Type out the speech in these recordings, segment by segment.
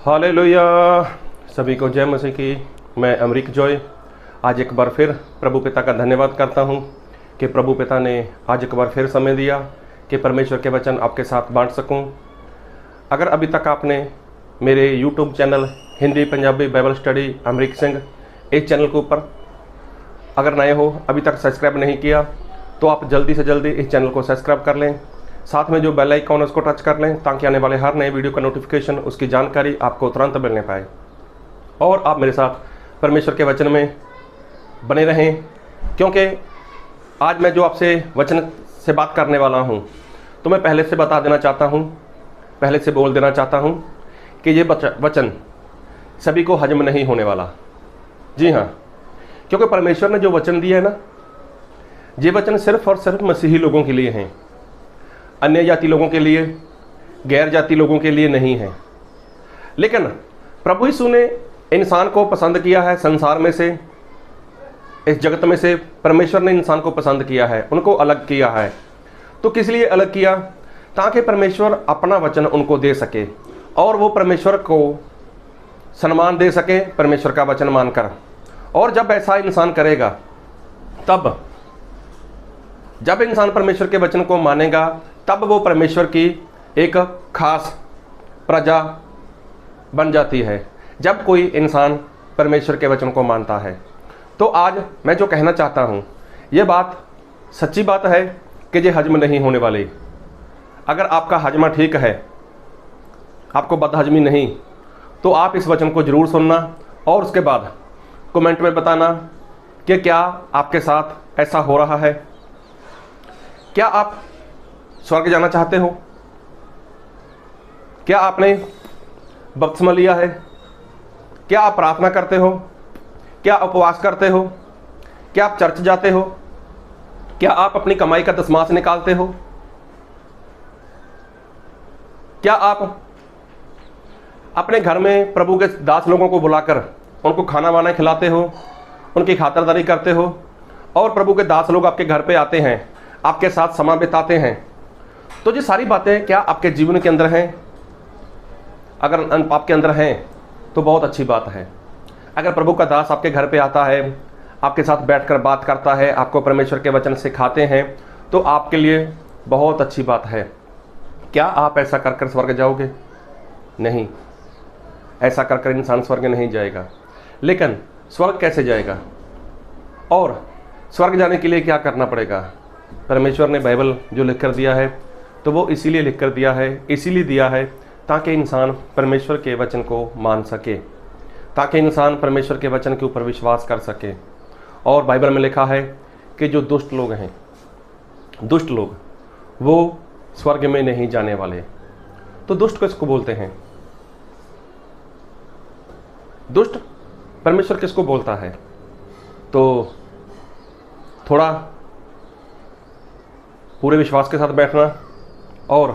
Hallelujah. सभी को जय मसीह की। मैं अमरीक जॉय आज एक बार फिर प्रभु पिता का धन्यवाद करता हूं कि प्रभु पिता ने आज एक बार फिर समय दिया कि परमेश्वर के वचन आपके साथ बांट सकूं। अगर अभी तक आपने मेरे YouTube channel Hindi Punjabi Bible study Amrik Singh इस चैनल के ऊपर अगर नए हो, अभी तक सब्सक्राइब नहीं किया, तो आप जल्दी से जल्दी इस चैनल को सब्सक्राइब कर लें। साथ में जो बेल आइकॉन है उसको टच कर लें ताकि आने वाले हर नए वीडियो का नोटिफिकेशन, उसकी जानकारी आपको तुरंत मिलने पाए और आप मेरे साथ परमेश्वर के वचन में बने रहें। क्योंकि आज मैं जो आपसे वचन से बात करने वाला हूं, तो मैं पहले से बता देना चाहता हूं, पहले से बोल देना चाहता हूं कि ये वचन सभी को हजम नहीं होने वाला। जी हाँ, क्योंकि परमेश्वर ने जो वचन दिया है ना, ये वचन सिर्फ और सिर्फ मसीही लोगों के लिए हैं, अन्य जाति लोगों के लिए, गैर जाति लोगों के लिए नहीं है। लेकिन प्रभु यीशु ने इंसान को पसंद किया है। संसार में से, इस जगत में से परमेश्वर ने इंसान को पसंद किया है, उनको अलग किया है। तो किस लिए अलग किया? ताकि परमेश्वर अपना वचन उनको दे सके और वो परमेश्वर को सम्मान दे सके परमेश्वर का वचन मानकर। और जब ऐसा इंसान करेगा, तब जब इंसान परमेश्वर के वचन को मानेगा, तब वो परमेश्वर की एक खास प्रजा बन जाती है। जब कोई इंसान परमेश्वर के वचन को मानता है, तो आज मैं जो कहना चाहता हूँ, ये बात सच्ची बात है कि ये हजम नहीं होने वाली। अगर आपका हजमा ठीक है, आपको बदहजमी नहीं, तो आप इस वचन को ज़रूर सुनना और उसके बाद कमेंट में बताना कि क्या आपके साथ ऐसा हो रहा है। क्या आप स्वर्ग जाना चाहते हो? क्या आपने बपतिस्मा लिया है? क्या आप प्रार्थना करते हो? क्या उपवास करते हो? क्या आप चर्च जाते हो? क्या आप अपनी कमाई का दशमांश निकालते हो? क्या आप अपने घर में प्रभु के दास लोगों को बुलाकर उनको खाना वाना खिलाते हो, उनकी खातिरदारी करते हो, और प्रभु के दास लोग आपके घर पे आते हैं, आपके साथ समय बिताते हैं? तो ये सारी बातें क्या आपके जीवन के अंदर हैं? अगर आपके अंदर हैं तो बहुत अच्छी बात है। अगर प्रभु का दास आपके घर पे आता है, आपके साथ बैठकर बात करता है, आपको परमेश्वर के वचन सिखाते हैं, तो आपके लिए बहुत अच्छी बात है। क्या आप ऐसा कर कर स्वर्ग जाओगे? नहीं, ऐसा कर कर इंसान स्वर्ग नहीं जाएगा। लेकिन स्वर्ग कैसे जाएगा और स्वर्ग जाने के लिए क्या करना पड़ेगा? परमेश्वर ने बाइबल जो लिख कर दिया है, तो वो इसीलिए लिख कर दिया है, इसीलिए दिया है ताकि इंसान परमेश्वर के वचन को मान सके, ताकि इंसान परमेश्वर के वचन के ऊपर विश्वास कर सके। और बाइबल में लिखा है कि जो दुष्ट लोग हैं, दुष्ट लोग, वो स्वर्ग में नहीं जाने वाले। तो दुष्ट किसको बोलते हैं? दुष्ट परमेश्वर किसको बोलता है? तो थोड़ा पूरे विश्वास के साथ बैठना और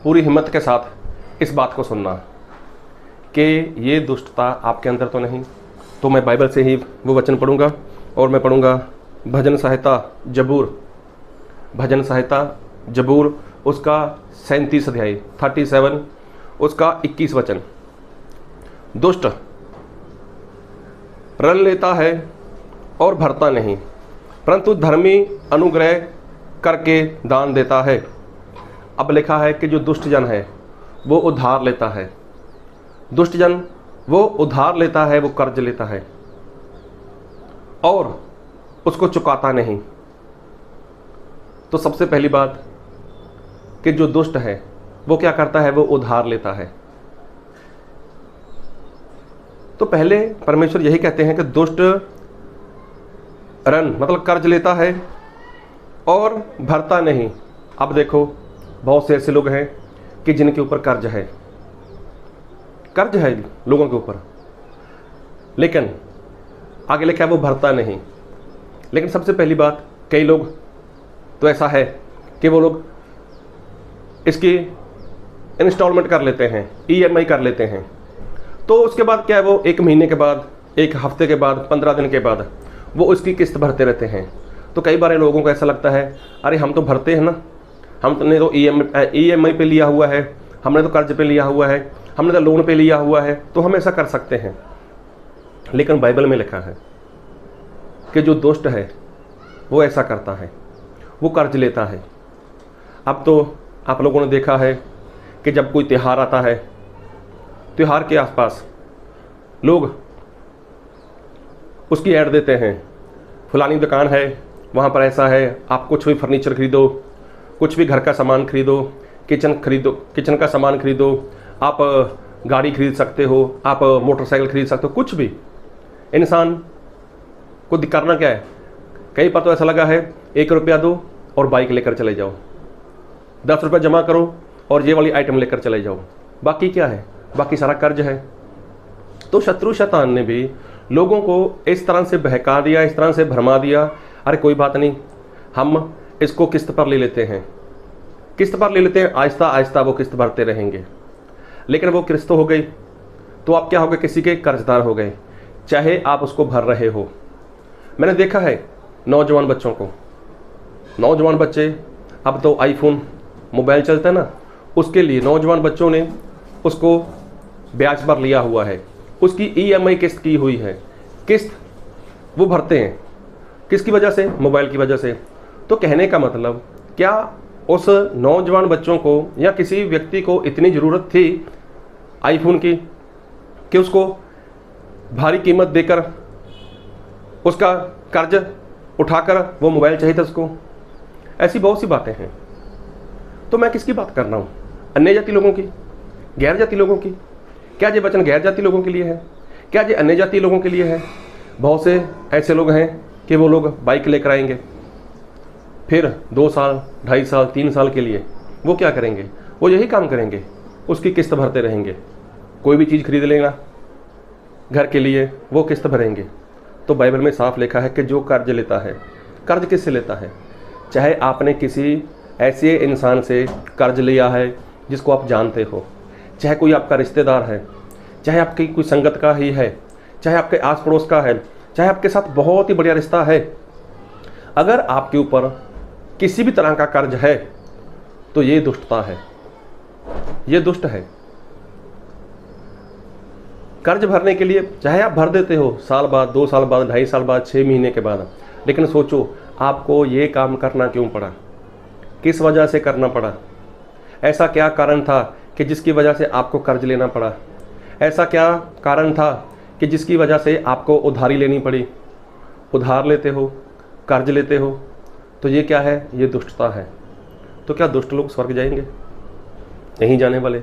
पूरी हिम्मत के साथ इस बात को सुनना कि ये दुष्टता आपके अंदर तो नहीं। तो मैं बाइबल से ही वो वचन पढ़ूंगा और मैं पढ़ूंगा भजन संहिता जबूर उसका 37 अध्याय 37 उसका 21 वचन। दुष्ट रन लेता है और भरता नहीं, परंतु धर्मी अनुग्रह करके दान देता है। अब लिखा है कि जो दुष्ट जन है वो उधार लेता है। दुष्ट जन वो उधार लेता है, वो कर्ज लेता है और उसको चुकाता नहीं। तो सबसे पहली बात कि जो दुष्ट है वो क्या करता है? वो उधार लेता है। तो पहले परमेश्वर यही कहते हैं कि दुष्ट ऋण मतलब कर्ज लेता है और भरता नहीं। अब देखो, बहुत से ऐसे लोग हैं कि जिनके ऊपर कर्ज है लोगों के ऊपर, लेकिन आगे लिखा है वो भरता नहीं। लेकिन सबसे पहली बात, कई लोग तो ऐसा है कि वो लोग इसकी इंस्टॉलमेंट कर लेते हैं, EMI कर लेते हैं। तो उसके बाद क्या है, वो 1 महीने के बाद, 1 हफ्ते के बाद, 15 दिन के बाद वो उसकी किस्त भरते रहते हैं। तो कई बार लोगों को ऐसा लगता है, अरे हम तो भरते हैं ना, हमने तो EMI पे लिया हुआ है, हमने तो कर्ज पे लिया हुआ है, हमने तो लोन पे लिया हुआ है तो हम ऐसा कर सकते हैं। लेकिन बाइबल में लिखा है कि जो दुष्ट है वो ऐसा करता है, वो कर्ज लेता है। अब तो आप लोगों ने देखा है कि जब कोई त्यौहार आता है, त्यौहार के आसपास लोग उसकी ऐड देते हैं, फलानी दुकान है, वहाँ पर ऐसा है, आप कुछ भी फर्नीचर खरीदो, कुछ भी घर का सामान खरीदो, किचन का सामान खरीदो, आप गाड़ी खरीद सकते हो, आप मोटरसाइकिल खरीद सकते हो, कुछ भी। इंसान को करना क्या है, कहीं पर तो ऐसा लगा है 1 रुपया दो और बाइक लेकर चले जाओ, 10 रुपये जमा करो और ये वाली आइटम लेकर चले जाओ। बाकी क्या है, बाकी सारा कर्ज है। तो शत्रु शैतान ने भी लोगों को इस तरह से बहका दिया, इस तरह से भरमा दिया, अरे कोई बात नहीं, हम इसको किस्त पर ले लेते हैं, किस्त पर ले लेते हैं, आहिस्ता आहिस्ता वो किस्त भरते रहेंगे। लेकिन वो किस्त हो गई तो आप क्या हो गए, किसी के कर्जदार हो गए, चाहे आप उसको भर रहे हो। मैंने देखा है नौजवान बच्चों को, नौजवान बच्चे, अब तो आईफोन मोबाइल चलता है ना, उसके लिए नौजवान बच्चों ने उसको ब्याज पर लिया हुआ है, उसकी EMI किस्त की हुई है, किस्त वो भरते हैं। किसकी वजह से? मोबाइल की वजह से। तो कहने का मतलब, क्या उस नौजवान बच्चों को या किसी व्यक्ति को इतनी ज़रूरत थी आईफोन की कि उसको भारी कीमत देकर उसका कर्ज उठाकर वो मोबाइल चाहिए था उसको? ऐसी बहुत सी बातें हैं। तो मैं किसकी बात कर रहा हूँ? अन्य जाति लोगों की, गैर जाति लोगों की। क्या ये वचन गैर जाति लोगों के लिए है? क्या ये अन्य जाति लोगों के लिए है? बहुत से ऐसे लोग हैं कि वो लोग बाइक लेकर आएंगे, फिर 2 साल, 2.5 साल, 3 साल के लिए वो क्या करेंगे? वो यही काम करेंगे, उसकी किस्त भरते रहेंगे। कोई भी चीज़ खरीद लेगा घर के लिए, वो किस्त भरेंगे। तो बाइबल में साफ लिखा है कि जो कर्ज लेता है, कर्ज किससे लेता है? चाहे आपने किसी ऐसे इंसान से कर्ज लिया है जिसको आप जानते हो, चाहे कोई आपका रिश्तेदार है, चाहे आपकी कोई संगत का ही है, चाहे आपके आस पड़ोस का है, चाहे आपके साथ बहुत ही बढ़िया रिश्ता है, अगर आपके ऊपर किसी भी तरह का कर्ज है तो ये दुष्टता है, ये दुष्ट है। कर्ज भरने के लिए चाहे आप भर देते हो साल बाद, 2 साल बाद, 2.5 साल बाद, 6 महीने के बाद, लेकिन सोचो आपको ये काम करना क्यों पड़ा, किस वजह से करना पड़ा? ऐसा क्या कारण था कि जिसकी वजह से आपको कर्ज लेना पड़ा? ऐसा क्या कारण था कि जिसकी वजह से आपको उधारी लेनी पड़ी? उधार लेते हो, कर्ज लेते हो, तो ये क्या है? ये दुष्टता है। तो क्या दुष्ट लोग स्वर्ग जाएंगे? नहीं जाने वाले,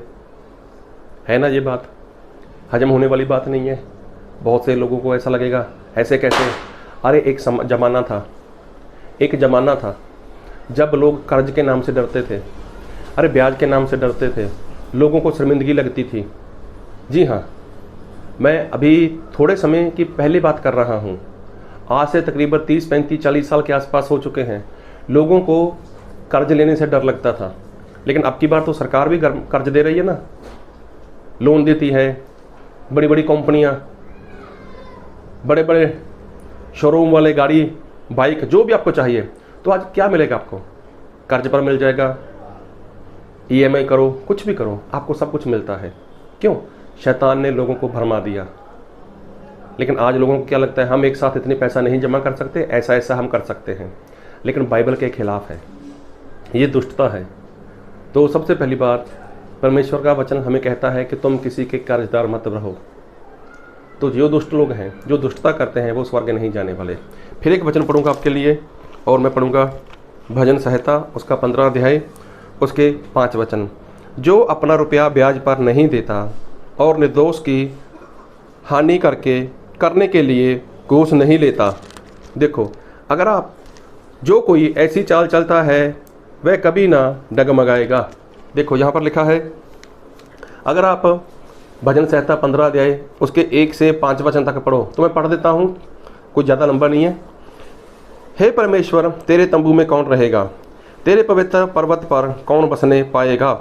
है ना? ये बात हजम होने वाली बात नहीं है। बहुत से लोगों को ऐसा लगेगा, ऐसे कैसे? अरे एक ज़माना था जब लोग कर्ज के नाम से डरते थे, अरे ब्याज के नाम से डरते थे, लोगों को शर्मिंदगी लगती थी। जी हाँ, मैं अभी थोड़े समय की पहली बात कर रहा हूँ, आज से तकरीबन 30, 35, 40 साल के आसपास हो चुके हैं। लोगों को कर्ज लेने से डर लगता था, लेकिन अब की बार तो सरकार भी कर्ज दे रही है ना, लोन देती है। बड़ी बड़ी कंपनियाँ, बड़े बड़े शोरूम वाले, गाड़ी, बाइक, जो भी आपको चाहिए, तो आज क्या मिलेगा आपको? कर्ज पर मिल जाएगा। EMI करो, कुछ भी करो, आपको सब कुछ मिलता है। क्यों? शैतान ने लोगों को भरमा दिया। लेकिन आज लोगों को क्या लगता है, हम एक साथ इतने पैसा नहीं जमा कर सकते, ऐसा ऐसा हम कर सकते हैं। लेकिन बाइबल के खिलाफ है, ये दुष्टता है। तो सबसे पहली बात, परमेश्वर का वचन हमें कहता है कि तुम किसी के कर्जदार मत रहो। तो जो दुष्ट लोग हैं, जो दुष्टता करते हैं, वो स्वर्ग नहीं जाने वाले। फिर एक वचन पढ़ूंगा आपके लिए, और मैं पढ़ूंगा भजन संहिता उसका 15 अध्याय उसके 5 वचन। जो अपना रुपया ब्याज पर नहीं देता और निर्दोष की हानि करने के लिए घूस नहीं लेता। देखो, अगर आप जो कोई ऐसी चाल चलता है वह कभी ना डगमगाएगा। देखो यहाँ पर लिखा है, अगर आप भजन संहिता 15 अध्याय उसके 1 से 5 वचन तक पढ़ो, तो मैं पढ़ देता हूँ, कुछ ज़्यादा लंबा नहीं है। हे परमेश्वर, तेरे तंबू में कौन रहेगा? तेरे पवित्र पर्वत पर कौन बसने पाएगा?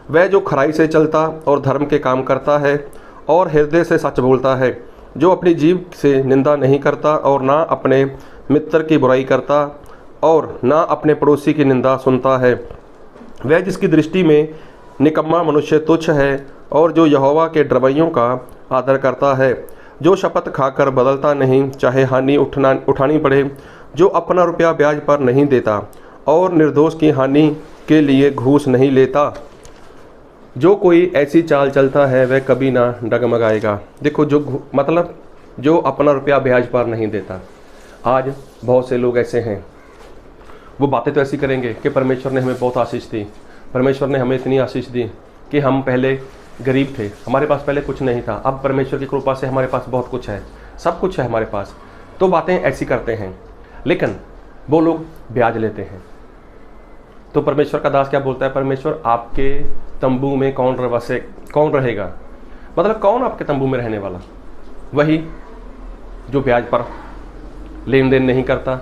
वह जो खराई से चलता और धर्म के काम करता है और हृदय से सच बोलता है, जो अपनी जीभ से निंदा नहीं करता और ना अपने मित्र की बुराई करता और ना अपने पड़ोसी की निंदा सुनता है। वह जिसकी दृष्टि में निकम्मा मनुष्य तुच्छ है और जो यहोवा के डरवैयों का आदर करता है, जो शपथ खाकर बदलता नहीं चाहे हानि उठानी पड़े, जो अपना रुपया ब्याज पर नहीं देता और निर्दोष की हानि के लिए घूस नहीं लेता, जो कोई ऐसी चाल चलता है वह कभी ना डगमगाएगा। देखो, मतलब जो अपना रुपया ब्याज पर नहीं देता। आज बहुत से लोग ऐसे हैं, वो बातें तो ऐसी करेंगे कि परमेश्वर ने हमें बहुत आशीष दी, परमेश्वर ने हमें इतनी आशीष दी कि हम पहले गरीब थे, हमारे पास पहले कुछ नहीं था, अब परमेश्वर की कृपा से हमारे पास बहुत कुछ है, सब कुछ है हमारे पास। तो बातें ऐसी करते हैं, लेकिन वो लोग ब्याज लेते हैं। तो परमेश्वर का दास क्या बोलता है? परमेश्वर आपके तंबू में कौन रहेगा? मतलब कौन आपके तंबू में रहने वाला? वही जो ब्याज पर लेन देन नहीं करता,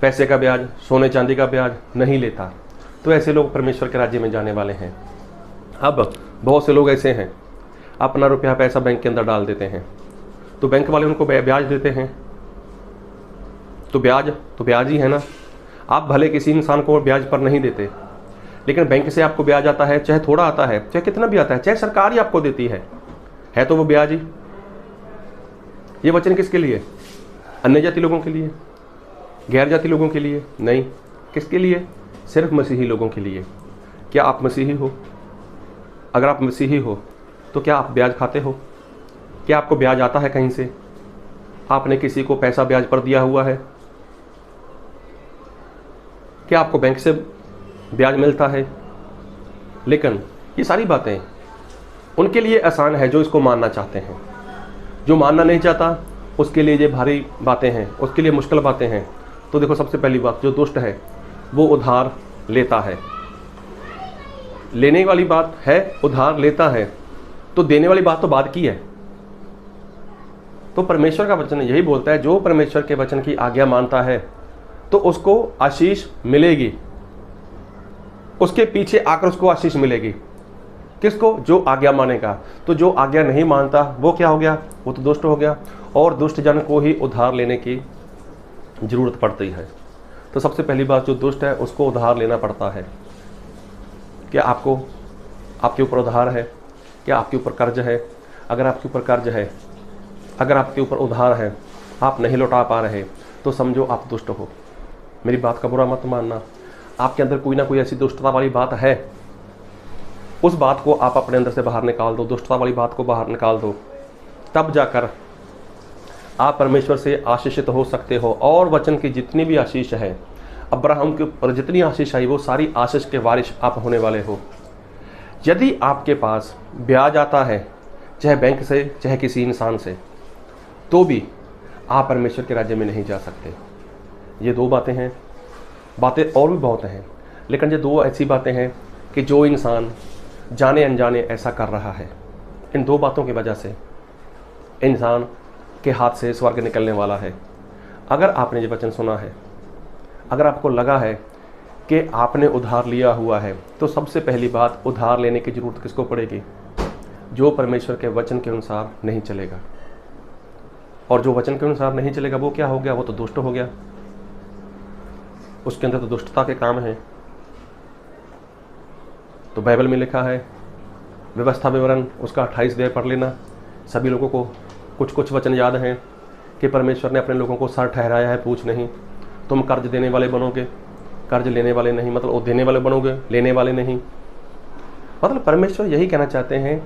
पैसे का ब्याज, सोने चांदी का ब्याज नहीं लेता। तो ऐसे लोग परमेश्वर के राज्य में जाने वाले हैं। अब बहुत से लोग ऐसे हैं, अपना रुपया पैसा बैंक के अंदर डाल देते हैं, तो बैंक वाले उनको ब्याज देते हैं। तो ब्याज ही है ना। आप भले किसी इंसान को ब्याज पर नहीं देते, लेकिन बैंक से आपको ब्याज आता है, चाहे थोड़ा आता है, चाहे कितना भी आता है, चाहे सरकार ही आपको देती है तो वो ब्याज ही। ये वचन किसके लिए? अन्य जाति लोगों के लिए, गैर जाति लोगों के लिए नहीं। किसके लिए? सिर्फ मसीही लोगों के लिए। क्या आप मसीही हो? अगर आप मसीही हो तो क्या आप ब्याज खाते हो? क्या आपको ब्याज आता है कहीं से? आपने किसी को पैसा ब्याज पर दिया हुआ है? क्या आपको बैंक से ब्याज मिलता है? लेकिन ये सारी बातें उनके लिए आसान है जो इसको मानना चाहते हैं। जो मानना नहीं चाहता उसके लिए ये भारी बातें हैं, उसके लिए मुश्किल बातें हैं। तो देखो, सबसे पहली बात, जो दुष्ट है वो उधार लेता है। लेने वाली बात है, उधार लेता है, तो देने वाली बात तो बाद की है। तो परमेश्वर का वचन यही बोलता है, जो परमेश्वर के वचन की आज्ञा मानता है तो उसको आशीष मिलेगी, उसके पीछे आकर उसको आशीष मिलेगी। किसको? जो आज्ञा मानेगा। तो जो आज्ञा नहीं मानता वो क्या हो गया? वो तो दुष्ट हो गया। और दुष्ट जन को ही उधार लेने की जरूरत पड़ती है। तो सबसे पहली बात, जो दुष्ट है उसको उधार लेना पड़ता है। क्या आपके ऊपर उधार है? क्या आपके ऊपर कर्ज है? अगर आपके ऊपर कर्ज है, अगर आपके ऊपर उधार है, आप नहीं लौटा पा रहे, तो समझो आप दुष्ट हो। मेरी बात का बुरा मत मानना। आपके अंदर कोई ना कोई ऐसी दुष्टता वाली बात है, उस बात को आप अपने अंदर से बाहर निकाल दो, दुष्टता वाली बात को बाहर निकाल दो, तब जाकर आप परमेश्वर से आशीषित हो सकते हो। और वचन की जितनी भी आशीष है, अब्राहम के ऊपर जितनी आशीष आई, वो सारी आशीष के वारिस आप होने वाले हो। यदि आपके पास ब्याज आता है, चाहे बैंक से चाहे किसी इंसान से, तो भी आप परमेश्वर के राज्य में नहीं जा सकते। ये दो बातें हैं। बातें और भी बहुत हैं, लेकिन ये दो ऐसी बातें हैं कि जो इंसान जाने अनजाने ऐसा कर रहा है, इन दो बातों की वजह से इंसान के हाथ से स्वर्ग निकलने वाला है। अगर आपने ये वचन सुना है, अगर आपको लगा है कि आपने उधार लिया हुआ है, तो सबसे पहली बात, उधार लेने की ज़रूरत किसको पड़ेगी? जो परमेश्वर के वचन के अनुसार नहीं चलेगा। और जो वचन के अनुसार नहीं चलेगा वो क्या हो गया? वो तो दुष्ट हो गया। उसके अंदर तो दुष्टता के काम हैं। तो बाइबल में लिखा है, व्यवस्था विवरण उसका 28 अध्याय पढ़ लेना। सभी लोगों को कुछ कुछ वचन याद हैं कि परमेश्वर ने अपने लोगों को सर ठहराया है, पूछ नहीं। तुम कर्ज देने वाले बनोगे, कर्ज लेने वाले नहीं। मतलब वो देने वाले बनोगे, लेने वाले नहीं। मतलब परमेश्वर यही कहना चाहते हैं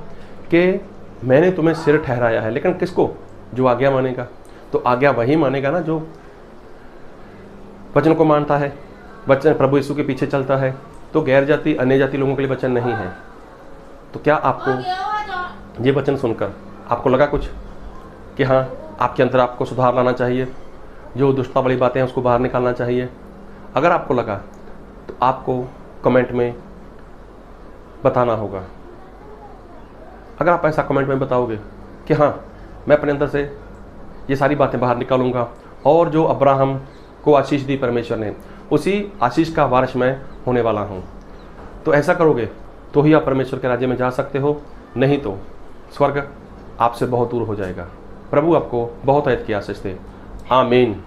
कि मैंने तुम्हें सिर ठहराया है, लेकिन किसको? जो आज्ञा मानेगा। तो आज्ञा वही मानेगा ना जो वचन को मानता है, वचन प्रभु यीशु के पीछे चलता है। तो गैर जाति, अन्य जाति लोगों के लिए वचन नहीं है। तो क्या आपको ये वचन सुनकर आपको लगा कुछ कि हाँ, आपके अंदर आपको सुधार लाना चाहिए, जो दुष्टता वाली बातें हैं उसको बाहर निकालना चाहिए? अगर आपको लगा तो आपको कमेंट में बताना होगा। अगर आप ऐसा कमेंट में बताओगे कि हाँ, मैं अपने अंदर से ये सारी बातें बाहर निकालूंगा और जो अब्राहम को आशीष दी परमेश्वर ने, उसी आशीष का वारिस मैं होने वाला हूँ, तो ऐसा करोगे तो ही आप परमेश्वर के राज्य में जा सकते हो, नहीं तो स्वर्ग आपसे बहुत दूर हो जाएगा। प्रभु आपको बहुत ऐत की आशीष दे। आमीन।